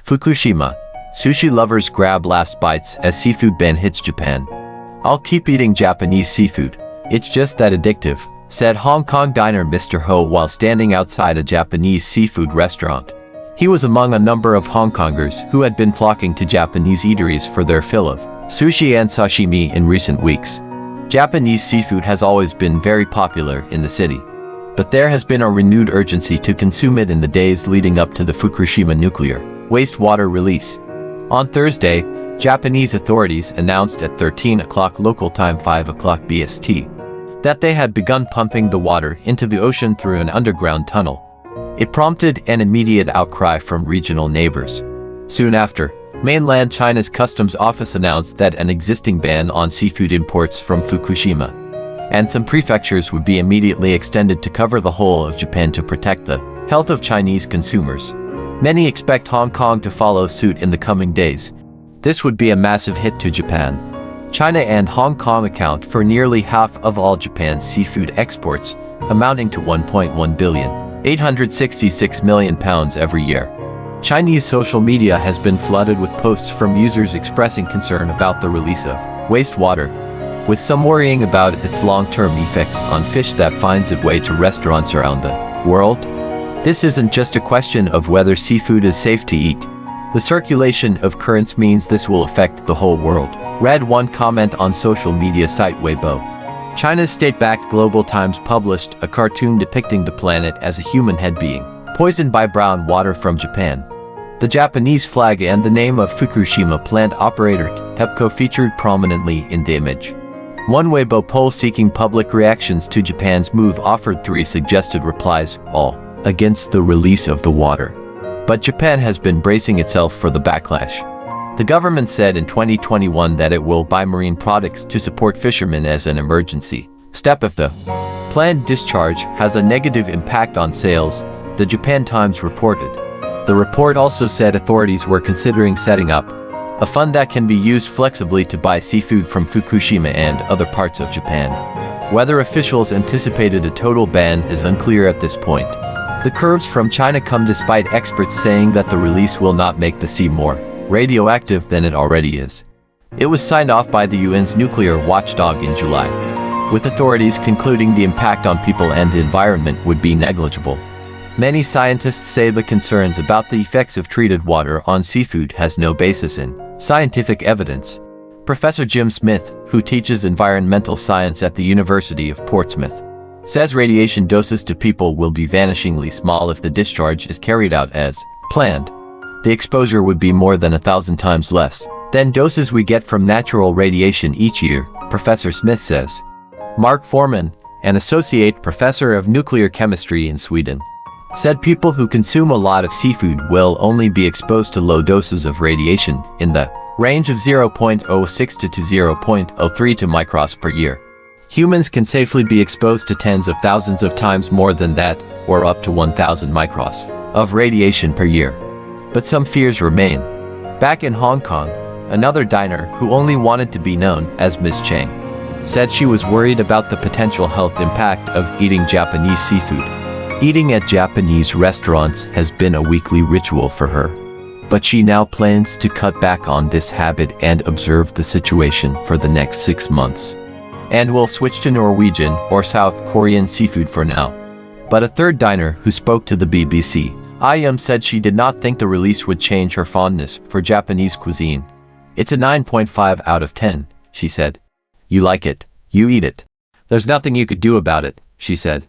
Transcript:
Fukushima. Sushi lovers grab last bites as seafood ban hits Japan. "I'll keep eating Japanese seafood. It's just that addictive," said Hong Kong diner Mr. Ho while standing outside a Japanese seafood restaurant. He was among a number of Hong Kongers who had been flocking to Japanese eateries for their fill of sushi and sashimi in recent weeks. Japanese seafood has always been very popular in the city, but there has been a renewed urgency to consume it in the days leading up to the Fukushima nuclear wastewater release. On Thursday, Japanese authorities announced at 13 o'clock local time 5 o'clock BST that they had begun pumping the water into the ocean through an underground tunnel. It prompted an immediate outcry from regional neighbors. Soon after, mainland China's customs office announced that an existing ban on seafood imports from Fukushima and some prefectures would be immediately extended to cover the whole of Japan to protect the health of Chinese consumers. Many expect Hong Kong to follow suit in the coming days. This would be a massive hit to Japan. China and Hong Kong account for nearly half of all Japan's seafood exports, amounting to £1.1 billion every year. Chinese social media has been flooded with posts from users expressing concern about the release of wastewater, with some worrying about its long-term effects on fish that finds its way to restaurants around the world. This isn't just a question of whether seafood is safe to eat. The circulation of currents means this will affect the whole world, read one comment on social media site Weibo. China's state-backed Global Times published a cartoon depicting the planet as a human head being poisoned by brown water from Japan. The Japanese flag and the name of Fukushima plant operator TEPCO featured prominently in the image. One Weibo poll seeking public reactions to Japan's move offered 3 suggested replies, all against the release of the water. But Japan has been bracing itself for the backlash. The government said in 2021 that it will buy marine products to support fishermen as an emergency step if the planned discharge has a negative impact on sales, the Japan Times reported. The report also said authorities were considering setting up a fund that can be used flexibly to buy seafood from Fukushima and other parts of Japan. Whether officials anticipated a total ban is unclear at this point. The curbs from China come despite experts saying that the release will not make the sea more radioactive than it already is. It was signed off by the UN's nuclear watchdog in July, with authorities concluding the impact on people and the environment would be negligible. Many scientists say the concerns about the effects of treated water on seafood has no basis in scientific evidence. Professor Jim Smith, who teaches environmental science at the University of Portsmouth, says radiation doses to people will be vanishingly small if the discharge is carried out as planned. The exposure would be more than 1,000 times less than doses we get from natural radiation each year, Professor Smith says. Mark Foreman, an associate professor of nuclear chemistry in Sweden, said people who consume a lot of seafood will only be exposed to low doses of radiation in the range of 0.06 to 0.03 microns per year. Humans can safely be exposed to tens of thousands of times more than that, or up to 1,000 microns of radiation per year. But some fears remain. Back in Hong Kong, another diner who only wanted to be known as Miss Chang said she was worried about the potential health impact of eating Japanese seafood. Eating at Japanese restaurants has been a weekly ritual for her, but she now plans to cut back on this habit and observe the situation for the next 6 months. And will switch to Norwegian or South Korean seafood for now. But a third diner who spoke to the BBC, said she did not think the release would change her fondness for Japanese cuisine. "It's a 9.5 out of 10, she said. "You like it, you eat it. There's nothing you could do about it," she said.